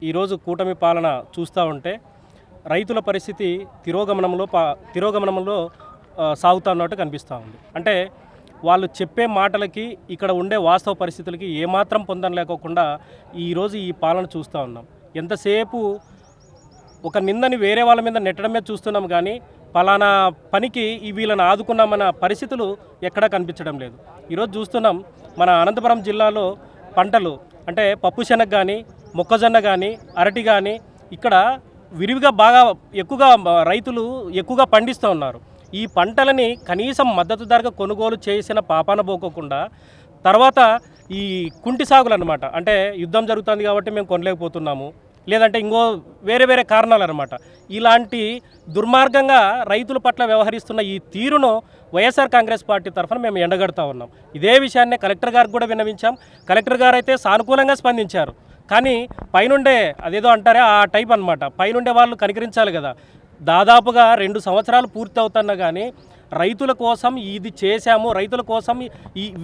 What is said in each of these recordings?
ఈరోజు కూటమి పాలన చూస్తూ ఉంటే రైతుల పరిస్థితి తిరోగమనంలో సాగుతున్నట్టు కనిపిస్తూ ఉంది. అంటే వాళ్ళు చెప్పే మాటలకి ఇక్కడ ఉండే వాస్తవ పరిస్థితులకి ఏమాత్రం పొందడం లేకోకుండా ఈరోజు ఈ పాలన చూస్తూ ఉన్నాం. ఎంతసేపు ఒక నిందని వేరే వాళ్ళ మీద నెట్టడమే చూస్తున్నాం, కానీ పలానా పనికి వీళ్ళని ఆదుకున్నామన్న పరిస్థితులు ఎక్కడా కనిపించడం లేదు. ఈరోజు చూస్తున్నాం మన అనంతపురం జిల్లాలో పంటలు అంటే పప్పు శనగ కానీ, మొక్కజొన్న కానీ, అరటి కానీ ఇక్కడ విరివిగా బాగా రైతులు ఎక్కువగా పండిస్తూ ఉన్నారు. ఈ పంటలని కనీసం మద్దతు ధరకు కొనుగోలు చేసిన పాపాన పోకోకుండా తర్వాత ఈ కుంటి సాగులు అనమాట, అంటే యుద్ధం జరుగుతుంది కాబట్టి మేము కొనలేకపోతున్నాము, లేదంటే ఇంకో వేరే కారణాలు అనమాట. ఇలాంటి దుర్మార్గంగా రైతుల పట్ల వ్యవహరిస్తున్న ఈ తీరును వైఎస్ఆర్ కాంగ్రెస్ పార్టీ తరఫున మేము ఎండగడుతూ ఉన్నాం. ఇదే విషయాన్నే కలెక్టర్ గారికి కూడా విన్నవించాం. కలెక్టర్ గారు అయితే సానుకూలంగా స్పందించారు. కానీ పైనుండే అదేదో అంటారే ఆ టైప్ అనమాట, పైనుండే వాళ్ళు కనికరించాలి కదా. దాదాపుగా 2 సంవత్సరాలు పూర్తి అవుతున్నా కానీ రైతుల కోసం ఇది చేశాము, రైతుల కోసం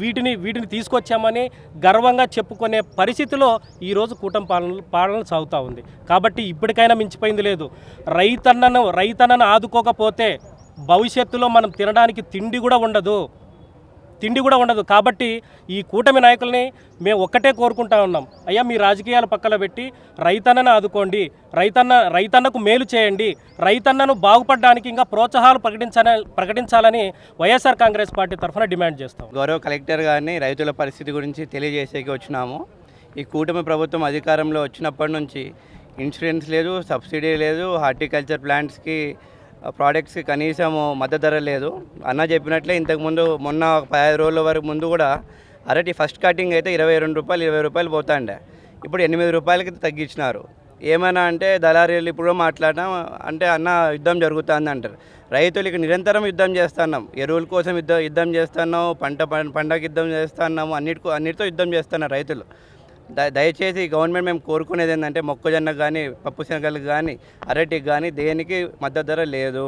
వీటిని తీసుకొచ్చామని గర్వంగా చెప్పుకునే పరిస్థితిలో ఈరోజు కూటమి పాలన సాగుతూ ఉంది. కాబట్టి ఇప్పటికైనా మించిపోయింది లేదు. రైతన్నను ఆదుకోకపోతే భవిష్యత్తులో మనం తినడానికి తిండి కూడా ఉండదు. కాబట్టి ఈ కూటమి నాయకుల్ని మేము ఒక్కటే కోరుకుంటా ఉన్నాం, అయ్యా మీ రాజకీయాల పక్కన పెట్టి రైతన్నను ఆదుకోండి, రైతన్నకు మేలు చేయండి, రైతన్నను బాగుపడడానికి ఇంకా ప్రోత్సాహాలు ప్రకటించాలని వైఎస్ఆర్ కాంగ్రెస్ పార్టీ తరఫున డిమాండ్ చేస్తాం. గౌరవ కలెక్టర్ గారిని రైతుల పరిస్థితి గురించి తెలియజేసేకి వచ్చినాము. ఈ కూటమి ప్రభుత్వం అధికారంలో వచ్చినప్పటి నుంచి ఇన్సూరెన్స్ లేదు, సబ్సిడీ లేదు, హార్టికల్చర్ ప్లాంట్స్కి ప్రోడక్ట్స్కి కనీసం మద్దతు ధర లేదు. అన్న చెప్పినట్లే ఇంతకుముందు మొన్న 15 రోజుల వరకు ముందు కూడా అరటి ఫస్ట్ కటింగ్ అయితే 22 రూపాయలు 20 రూపాయలు పోతాండే, ఇప్పుడు 8 రూపాయలకి తగ్గించినారు. ఏమైనా అంటే దళారీలు ఇప్పుడు మాట్లాడినా అంటే అన్న యుద్ధం జరుగుతుంది అంటారు. రైతులకి నిరంతరం యుద్ధం చేస్తున్నాం, ఎరువుల కోసం యుద్ధం చేస్తున్నాం, పంటకి యుద్ధం చేస్తున్నాము, అన్నిటితో యుద్ధం చేస్తున్నారు రైతులు. దయచేసి గవర్నమెంట్ మేము కోరుకునేది ఏంటంటే మొక్కజొన్నకు కానీ, పప్పు శనగలకు కానీ, అరటికి కానీ దేనికి మద్దతు ధర లేదు.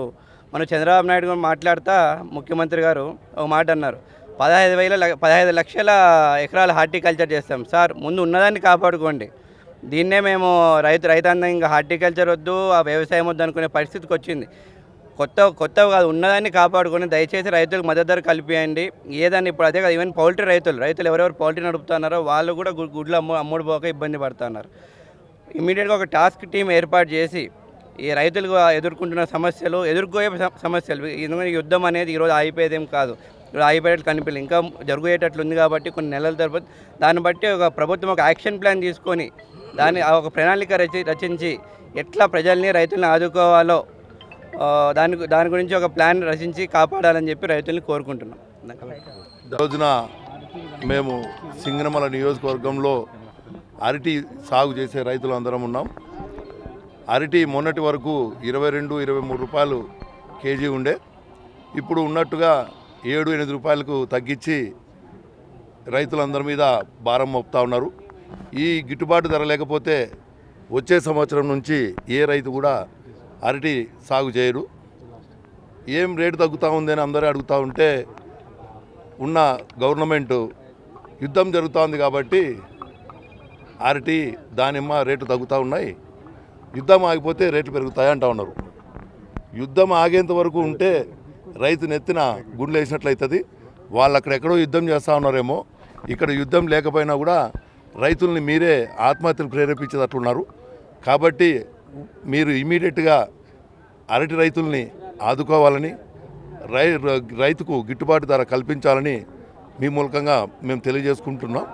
మనం చంద్రబాబు నాయుడు గారు మాట్లాడుతూ ముఖ్యమంత్రి గారు ఒక మాట అన్నారు, 15 లక్షల ఎకరాల హార్టికల్చర్ చేస్తాం. సార్ ముందు ఉన్నదాన్ని కాపాడుకోండి. దీన్నే మేము రైతాంగం ఇంకా హార్టికల్చర్ వద్దు, ఆ వ్యవసాయం వద్దు అనుకునే పరిస్థితికి వచ్చింది. కొత్తగా కాదు, ఉన్నదాన్ని కాపాడుకొని దయచేసి రైతులకు మద్దతు ధర కల్పియండి. ఏదన్నా ఇప్పుడు అదే కాదు, ఈవెన్ పౌల్ట్రీ రైతులు ఎవరెవరు పౌల్ట్రీ నడుపుతున్నారో వాళ్ళు కూడా గుడ్లు అమ్ముడుపోక ఇబ్బంది పడుతున్నారు. ఇమీడియట్గా ఒక టాస్క్ టీం ఏర్పాటు చేసి ఈ రైతులు ఎదుర్కొంటున్న ఎదుర్కోయే సమస్యలు, ఎందుకంటే యుద్ధం అనేది ఈరోజు ఆగిపోయేదేం కాదు, ఇప్పుడు ఆగిపోయేటట్లు కనిపించలేదు, ఇంకా జరుగుయేటట్లు ఉంది. కాబట్టి కొన్ని నెలల తర్వాత దాన్ని బట్టి ఒక ప్రభుత్వం ఒక యాక్షన్ ప్లాన్ తీసుకొని ఒక ప్రణాళిక రచించి ఎట్లా ప్రజల్ని రైతులను ఆదుకోవాలో దాని గురించి ఒక ప్లాన్ రచించి కాపాడాలని చెప్పి రైతుల్ని కోరుకుంటున్నాం. రోజున మేము సింగనమల నియోజకవర్గంలో అరటి సాగు చేసే రైతులు అందరం ఉన్నాం. అరటి మొన్నటి వరకు 22-23 రూపాయలు కేజీ ఉండే, ఇప్పుడు ఉన్నట్టుగా 7-8 రూపాయలకు తగ్గించి రైతులందరి మీద భారం మోపుతా ఉన్నారు. ఈ గిట్టుబాటు ధర లేకపోతే వచ్చే సంవత్సరం నుంచి ఏ రైతు కూడా అరటి సాగు చేయరు. ఏం రేటు తగ్గుతూ ఉందని అందరూ అడుగుతూ ఉంటే ఉన్న గవర్నమెంట్ యుద్ధం జరుగుతోంది కాబట్టి అరటి దానిమ్మ రేటు తగ్గుతూ ఉన్నాయి, యుద్ధం ఆగిపోతే రేట్లు పెరుగుతాయి అంటూ ఉన్నారు. యుద్ధం ఆగేంత వరకు ఉంటే రైతు నెత్తిన గుండెలు వేసినట్లు అవుతుంది. వాళ్ళు అక్కడెక్కడో యుద్ధం చేస్తూ ఉన్నారేమో, ఇక్కడ యుద్ధం లేకపోయినా కూడా రైతుల్ని మీరే ఆత్మహత్యలు ప్రేరేపించేటట్లున్నారు. కాబట్టి మీరు ఇమీడియట్గా అరటి రైతుల్ని ఆదుకోవాలని, రైతుకు గిట్టుబాటు ధర కల్పించాలని మీ మూలకంగా మేము తెలియజేసుకుంటున్నాం.